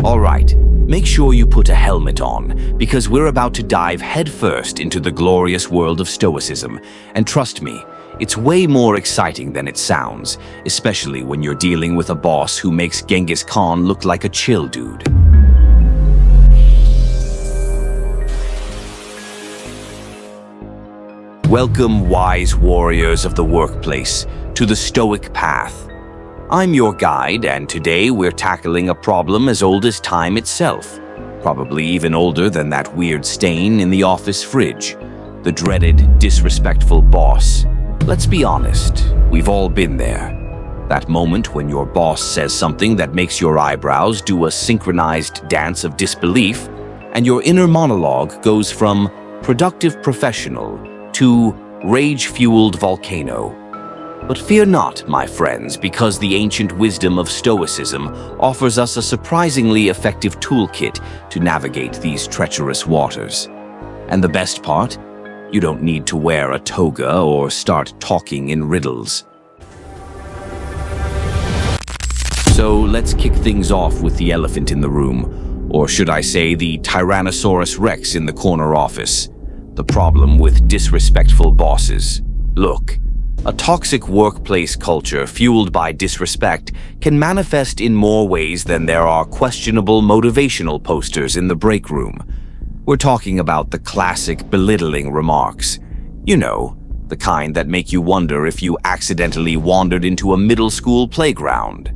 All right, make sure you put a helmet on, because we're about to dive headfirst into the glorious world of Stoicism. And trust me, it's way more exciting than it sounds, especially when you're dealing with a boss who makes Genghis Khan look like a chill dude. Welcome, wise warriors of the workplace, to the Stoic path. I'm your guide, and today we're tackling a problem as old as time itself, probably even older than that weird stain in the office fridge, the dreaded, disrespectful boss. Let's be honest, we've all been there. That moment when your boss says something that makes your eyebrows do a synchronized dance of disbelief, and your inner monologue goes from productive professional to rage-fueled volcano. But fear not, my friends, because the ancient wisdom of Stoicism offers us a surprisingly effective toolkit to navigate these treacherous waters. And the best part? You don't need to wear a toga or start talking in riddles. So let's kick things off with the elephant in the room, or should I say the Tyrannosaurus Rex in the corner office. The problem with disrespectful bosses. Look, a toxic workplace culture fueled by disrespect can manifest in more ways than there are questionable motivational posters in the break room. We're talking about the classic belittling remarks. You know, the kind that make you wonder if you accidentally wandered into a middle school playground.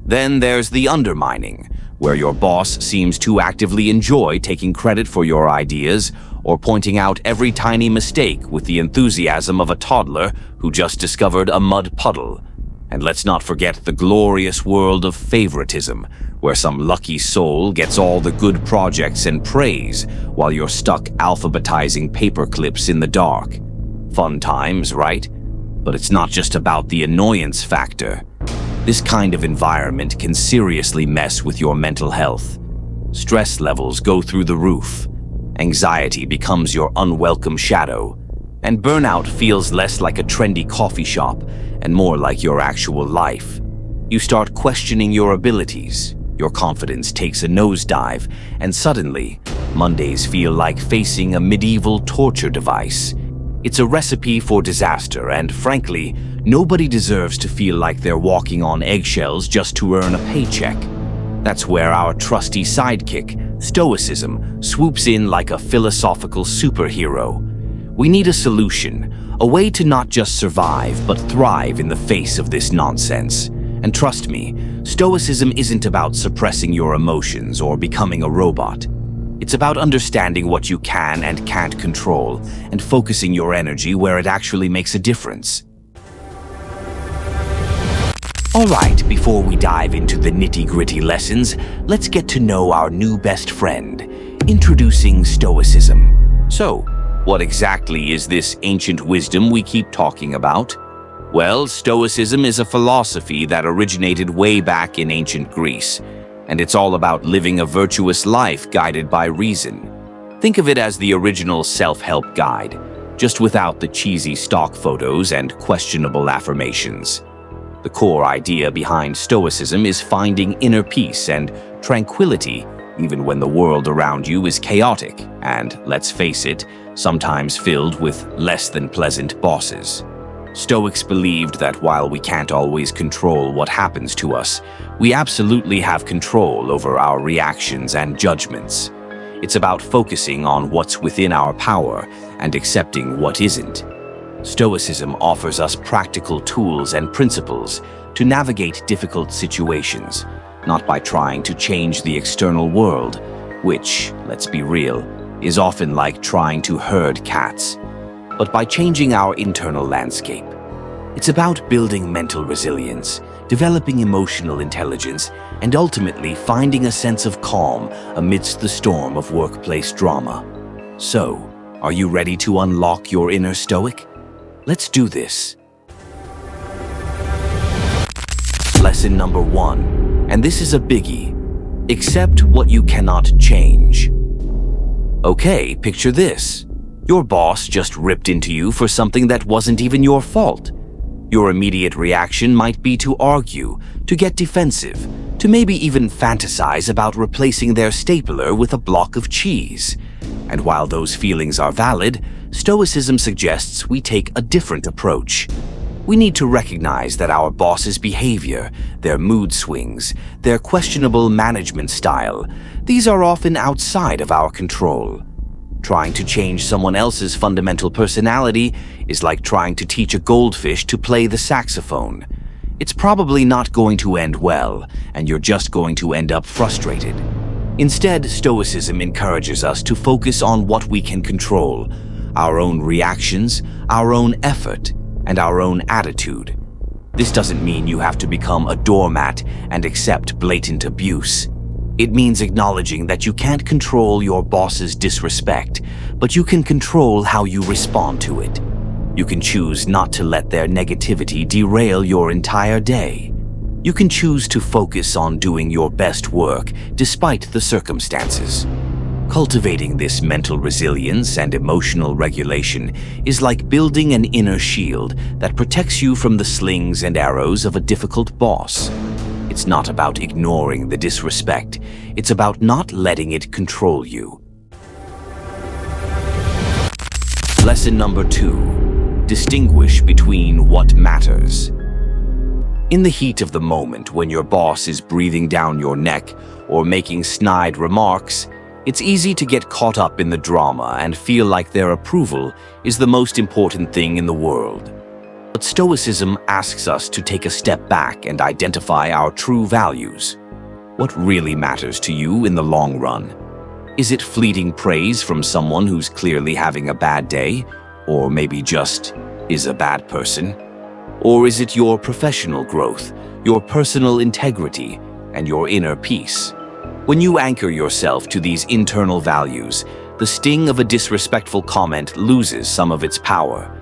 Then there's the undermining, where your boss seems to actively enjoy taking credit for your ideas or pointing out every tiny mistake with the enthusiasm of a toddler who just discovered a mud puddle. And let's not forget the glorious world of favoritism, where some lucky soul gets all the good projects and praise while you're stuck alphabetizing paper clips in the dark. Fun times, right? But it's not just about the annoyance factor. This kind of environment can seriously mess with your mental health. Stress levels go through the roof. Anxiety becomes your unwelcome shadow, and burnout feels less like a trendy coffee shop and more like your actual life. You start questioning your abilities, your confidence takes a nosedive, and suddenly, Mondays feel like facing a medieval torture device. It's a recipe for disaster, and frankly, nobody deserves to feel like they're walking on eggshells just to earn a paycheck. That's where our trusty sidekick, Stoicism, swoops in like a philosophical superhero. We need a solution, a way to not just survive, but thrive in the face of this nonsense. And trust me, Stoicism isn't about suppressing your emotions or becoming a robot. It's about understanding what you can and can't control, and focusing your energy where it actually makes a difference. Alright, before we dive into the nitty-gritty lessons, let's get to know our new best friend. Introducing Stoicism. So, what exactly is this ancient wisdom we keep talking about? Well, Stoicism is a philosophy that originated way back in ancient Greece, and it's all about living a virtuous life guided by reason. Think of it as the original self-help guide, just without the cheesy stock photos and questionable affirmations. The core idea behind Stoicism is finding inner peace and tranquility even when the world around you is chaotic and, let's face it, sometimes filled with less than pleasant bosses. Stoics believed that while we can't always control what happens to us, we absolutely have control over our reactions and judgments. It's about focusing on what's within our power and accepting what isn't. Stoicism offers us practical tools and principles to navigate difficult situations, not by trying to change the external world, which, let's be real, is often like trying to herd cats, but by changing our internal landscape. It's about building mental resilience, developing emotional intelligence, and ultimately finding a sense of calm amidst the storm of workplace drama. So, are you ready to unlock your inner Stoic? Let's do this. Lesson number 1, and this is a biggie. Accept what you cannot change. Okay, picture this. Your boss just ripped into you for something that wasn't even your fault. Your immediate reaction might be to argue, to get defensive, to maybe even fantasize about replacing their stapler with a block of cheese. And while those feelings are valid, Stoicism suggests we take a different approach. We need to recognize that our boss's behavior, their mood swings, their questionable management style, these are often outside of our control. Trying to change someone else's fundamental personality is like trying to teach a goldfish to play the saxophone. It's probably not going to end well, and you're just going to end up frustrated. Instead, Stoicism encourages us to focus on what we can control: our own reactions, our own effort, and our own attitude. This doesn't mean you have to become a doormat and accept blatant abuse. It means acknowledging that you can't control your boss's disrespect, but you can control how you respond to it. You can choose not to let their negativity derail your entire day. You can choose to focus on doing your best work despite the circumstances. Cultivating this mental resilience and emotional regulation is like building an inner shield that protects you from the slings and arrows of a difficult boss. It's not about ignoring the disrespect. It's about not letting it control you. Lesson number 2. Distinguish between what matters. In the heat of the moment, when your boss is breathing down your neck or making snide remarks, it's easy to get caught up in the drama and feel like their approval is the most important thing in the world. But Stoicism asks us to take a step back and identify our true values. What really matters to you in the long run? Is it fleeting praise from someone who's clearly having a bad day, or maybe just is a bad person? Or is it your professional growth, your personal integrity, and your inner peace? When you anchor yourself to these internal values, the sting of a disrespectful comment loses some of its power.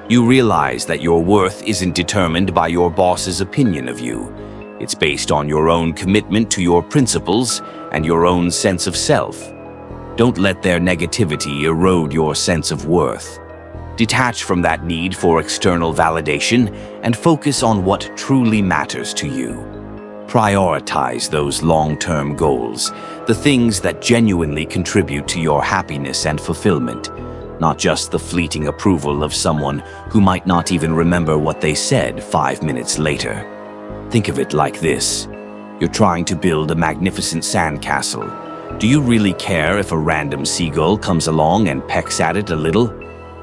You realize that your worth isn't determined by your boss's opinion of you. It's based on your own commitment to your principles and your own sense of self. Don't let their negativity erode your sense of worth. Detach from that need for external validation and focus on what truly matters to you. Prioritize those long-term goals, the things that genuinely contribute to your happiness and fulfillment, not just the fleeting approval of someone who might not even remember what they said 5 minutes later. Think of it like this. You're trying to build a magnificent sandcastle. Do you really care if a random seagull comes along and pecks at it a little?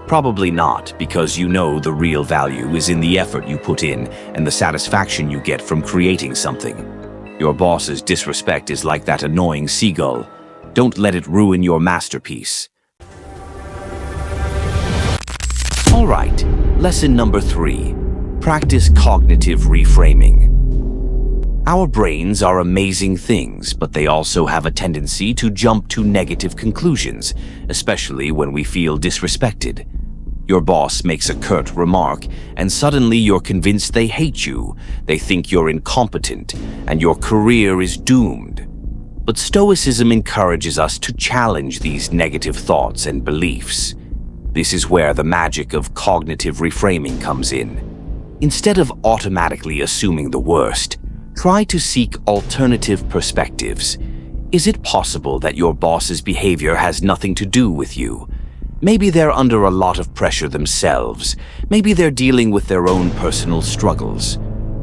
Probably not, because you know the real value is in the effort you put in and the satisfaction you get from creating something. Your boss's disrespect is like that annoying seagull. Don't let it ruin your masterpiece. All right, lesson number 3. Practice cognitive reframing. Our brains are amazing things, but they also have a tendency to jump to negative conclusions, especially when we feel disrespected. Your boss makes a curt remark, and suddenly you're convinced they hate you, they think you're incompetent, and your career is doomed. But Stoicism encourages us to challenge these negative thoughts and beliefs. This is where the magic of cognitive reframing comes in. Instead of automatically assuming the worst, try to seek alternative perspectives. Is it possible that your boss's behavior has nothing to do with you? Maybe they're under a lot of pressure themselves. Maybe they're dealing with their own personal struggles.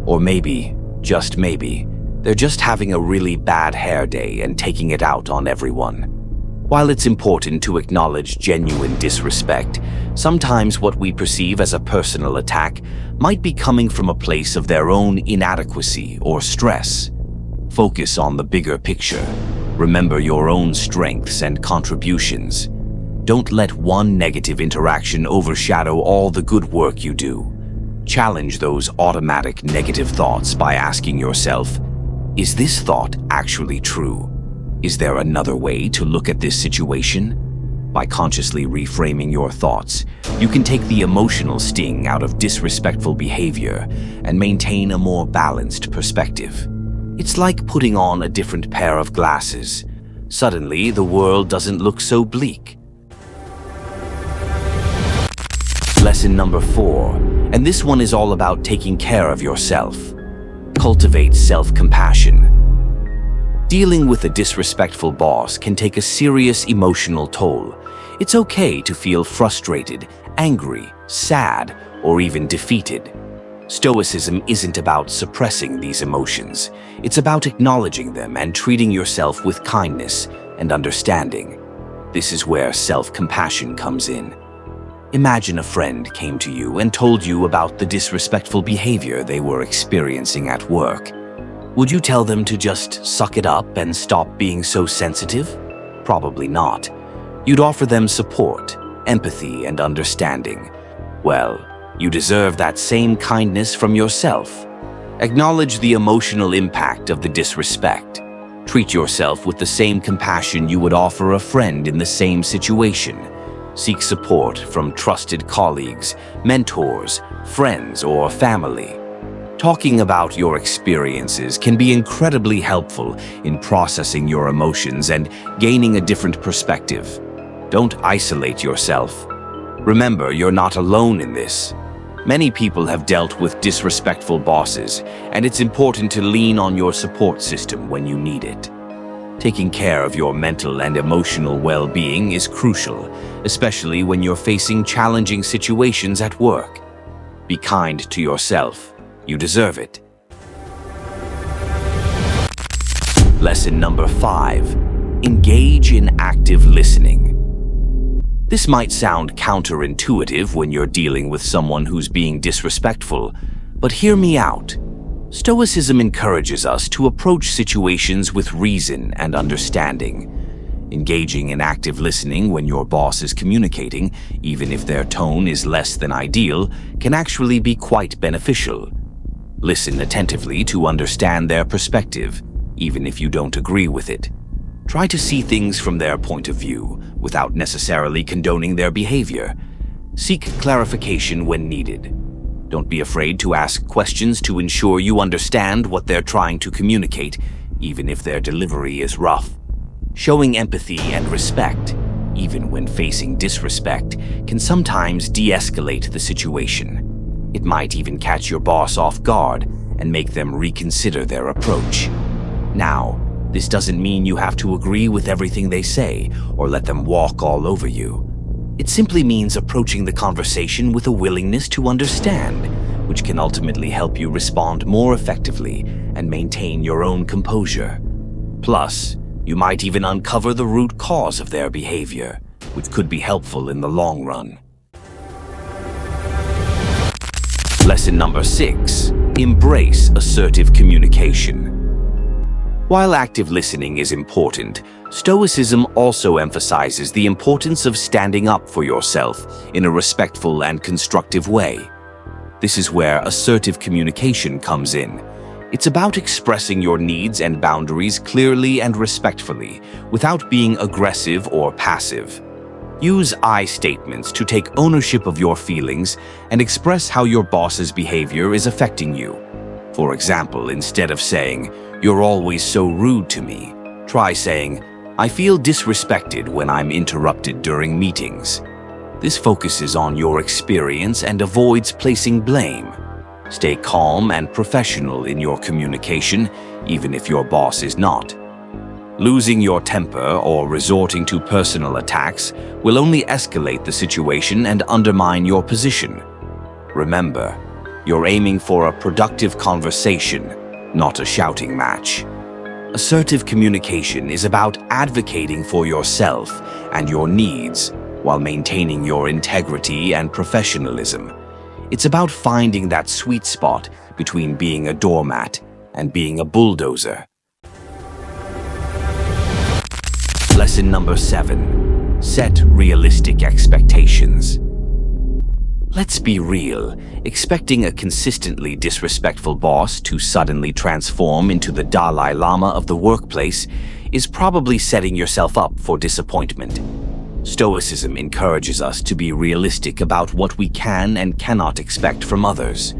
Or maybe, just maybe, they're just having a really bad hair day and taking it out on everyone. While it's important to acknowledge genuine disrespect, sometimes what we perceive as a personal attack might be coming from a place of their own inadequacy or stress. Focus on the bigger picture. Remember your own strengths and contributions. Don't let one negative interaction overshadow all the good work you do. Challenge those automatic negative thoughts by asking yourself, is this thought actually true? Is there another way to look at this situation? By consciously reframing your thoughts, you can take the emotional sting out of disrespectful behavior and maintain a more balanced perspective. It's like putting on a different pair of glasses. Suddenly, the world doesn't look so bleak. Lesson number 4. And this one is all about taking care of yourself. Cultivate self-compassion. Dealing with a disrespectful boss can take a serious emotional toll. It's okay to feel frustrated, angry, sad, or even defeated. Stoicism isn't about suppressing these emotions. It's about acknowledging them and treating yourself with kindness and understanding. This is where self-compassion comes in. Imagine a friend came to you and told you about the disrespectful behavior they were experiencing at work. Would you tell them to just suck it up and stop being so sensitive? Probably not. You'd offer them support, empathy, and understanding. Well, you deserve that same kindness from yourself. Acknowledge the emotional impact of the disrespect. Treat yourself with the same compassion you would offer a friend in the same situation. Seek support from trusted colleagues, mentors, friends, or family. Talking about your experiences can be incredibly helpful in processing your emotions and gaining a different perspective. Don't isolate yourself. Remember, you're not alone in this. Many people have dealt with disrespectful bosses, and it's important to lean on your support system when you need it. Taking care of your mental and emotional well-being is crucial, especially when you're facing challenging situations at work. Be kind to yourself. You deserve it. Lesson number 5. Engage in active listening. This might sound counterintuitive when you're dealing with someone who's being disrespectful, but hear me out. Stoicism encourages us to approach situations with reason and understanding. Engaging in active listening when your boss is communicating, even if their tone is less than ideal, can actually be quite beneficial. Listen attentively to understand their perspective, even if you don't agree with it. Try to see things from their point of view, without necessarily condoning their behavior. Seek clarification when needed. Don't be afraid to ask questions to ensure you understand what they're trying to communicate, even if their delivery is rough. Showing empathy and respect, even when facing disrespect, can sometimes de-escalate the situation. It might even catch your boss off guard and make them reconsider their approach. Now, this doesn't mean you have to agree with everything they say or let them walk all over you. It simply means approaching the conversation with a willingness to understand, which can ultimately help you respond more effectively and maintain your own composure. Plus, you might even uncover the root cause of their behavior, which could be helpful in the long run. Lesson number 6. Embrace assertive communication. While active listening is important, Stoicism also emphasizes the importance of standing up for yourself in a respectful and constructive way. This is where assertive communication comes in. It's about expressing your needs and boundaries clearly and respectfully, without being aggressive or passive. Use I statements to take ownership of your feelings and express how your boss's behavior is affecting you. For example, instead of saying, "You're always so rude to me," try saying, "I feel disrespected when I'm interrupted during meetings." This focuses on your experience and avoids placing blame. Stay calm and professional in your communication, even if your boss is not. Losing your temper or resorting to personal attacks will only escalate the situation and undermine your position. Remember, you're aiming for a productive conversation, not a shouting match. Assertive communication is about advocating for yourself and your needs while maintaining your integrity and professionalism. It's about finding that sweet spot between being a doormat and being a bulldozer. Lesson number 7. Set realistic expectations. Let's be real. Expecting a consistently disrespectful boss to suddenly transform into the Dalai Lama of the workplace is probably setting yourself up for disappointment. Stoicism encourages us to be realistic about what we can and cannot expect from others.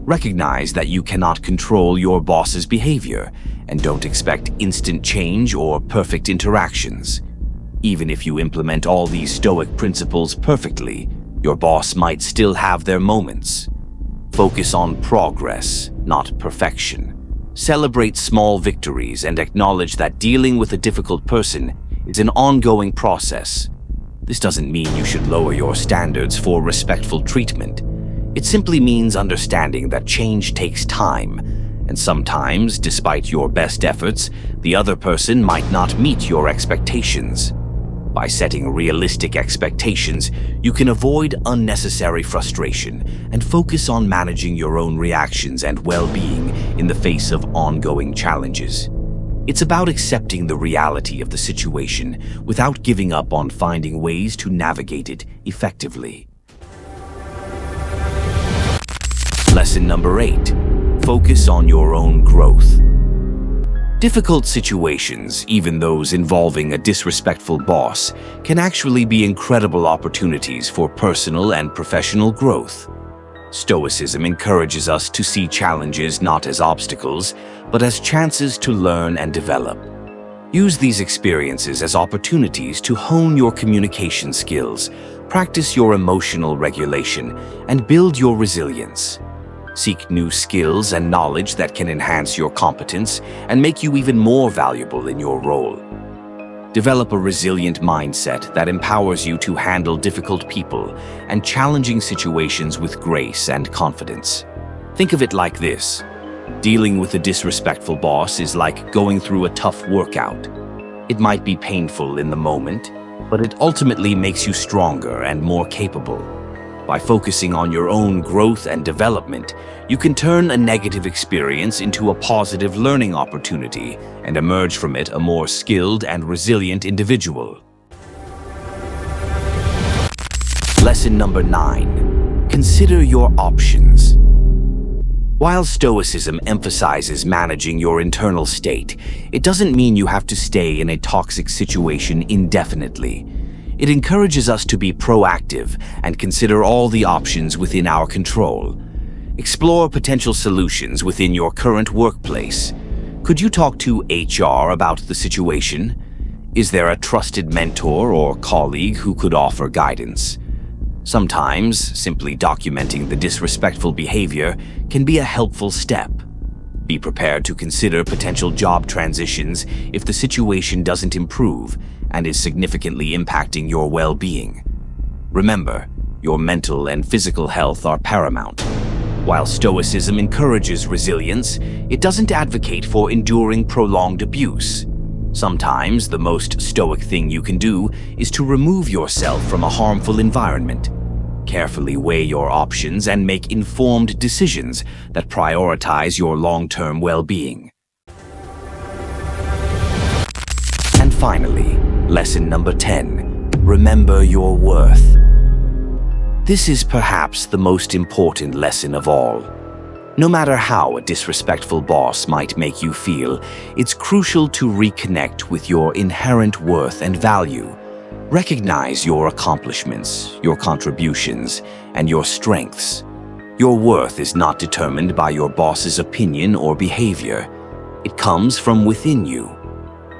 Recognize that you cannot control your boss's behavior, and don't expect instant change or perfect interactions. Even if you implement all these Stoic principles perfectly, your boss might still have their moments. Focus on progress, not perfection. Celebrate small victories and acknowledge that dealing with a difficult person is an ongoing process. This doesn't mean you should lower your standards for respectful treatment. It simply means understanding that change takes time, and sometimes, despite your best efforts, the other person might not meet your expectations. By setting realistic expectations, you can avoid unnecessary frustration and focus on managing your own reactions and well-being in the face of ongoing challenges. It's about accepting the reality of the situation without giving up on finding ways to navigate it effectively. Lesson number 8. Focus on your own growth. Difficult situations, even those involving a disrespectful boss, can actually be incredible opportunities for personal and professional growth. Stoicism encourages us to see challenges not as obstacles, but as chances to learn and develop. Use these experiences as opportunities to hone your communication skills, practice your emotional regulation, and build your resilience. Seek new skills and knowledge that can enhance your competence and make you even more valuable in your role. Develop a resilient mindset that empowers you to handle difficult people and challenging situations with grace and confidence. Think of it like this. Dealing with a disrespectful boss is like going through a tough workout. It might be painful in the moment, but it ultimately makes you stronger and more capable. By focusing on your own growth and development, you can turn a negative experience into a positive learning opportunity and emerge from it a more skilled and resilient individual. Lesson number 9. Consider your options. While Stoicism emphasizes managing your internal state, it doesn't mean you have to stay in a toxic situation indefinitely. It encourages us to be proactive and consider all the options within our control. Explore potential solutions within your current workplace. Could you talk to HR about the situation? Is there a trusted mentor or colleague who could offer guidance? Sometimes, simply documenting the disrespectful behavior can be a helpful step. Be prepared to consider potential job transitions if the situation doesn't improve and is significantly impacting your well-being. Remember, your mental and physical health are paramount. While Stoicism encourages resilience, it doesn't advocate for enduring prolonged abuse. Sometimes the most stoic thing you can do is to remove yourself from a harmful environment. Carefully weigh your options and make informed decisions that prioritize your long-term well-being. And finally, lesson number 10. Remember your worth. This is perhaps the most important lesson of all. No matter how a disrespectful boss might make you feel, it's crucial to reconnect with your inherent worth and value. Recognize your accomplishments, your contributions, and your strengths. Your worth is not determined by your boss's opinion or behavior. It comes from within you.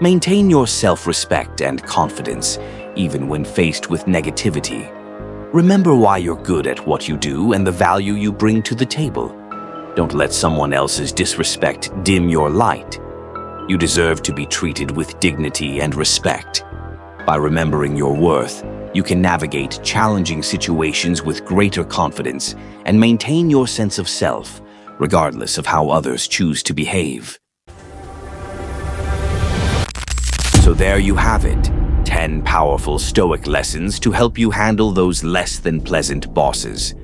Maintain your self-respect and confidence, even when faced with negativity. Remember why you're good at what you do and the value you bring to the table. Don't let someone else's disrespect dim your light. You deserve to be treated with dignity and respect. By remembering your worth, you can navigate challenging situations with greater confidence and maintain your sense of self, regardless of how others choose to behave. So there you have it, 10 powerful Stoic lessons to help you handle those less than pleasant bosses.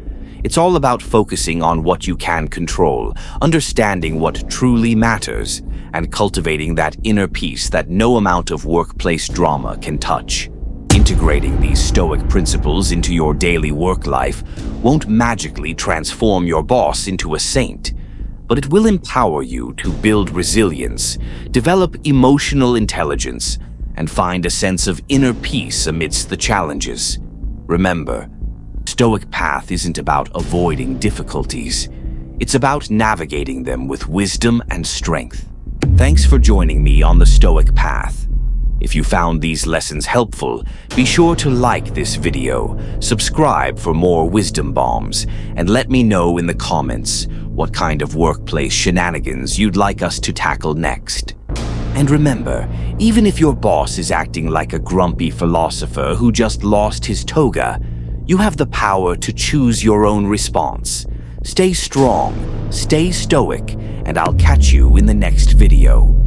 It's all about focusing on what you can control, understanding what truly matters, and cultivating that inner peace that no amount of workplace drama can touch. Integrating these Stoic principles into your daily work life won't magically transform your boss into a saint, but it will empower you to build resilience, develop emotional intelligence, and find a sense of inner peace amidst the challenges. Remember, Stoic path isn't about avoiding difficulties. It's about navigating them with wisdom and strength. Thanks for joining me on the Stoic path. If you found these lessons helpful, be sure to like this video, subscribe for more wisdom bombs, and let me know in the comments what kind of workplace shenanigans you'd like us to tackle next. And remember, even if your boss is acting like a grumpy philosopher who just lost his toga, you have the power to choose your own response. Stay strong, stay stoic, and I'll catch you in the next video.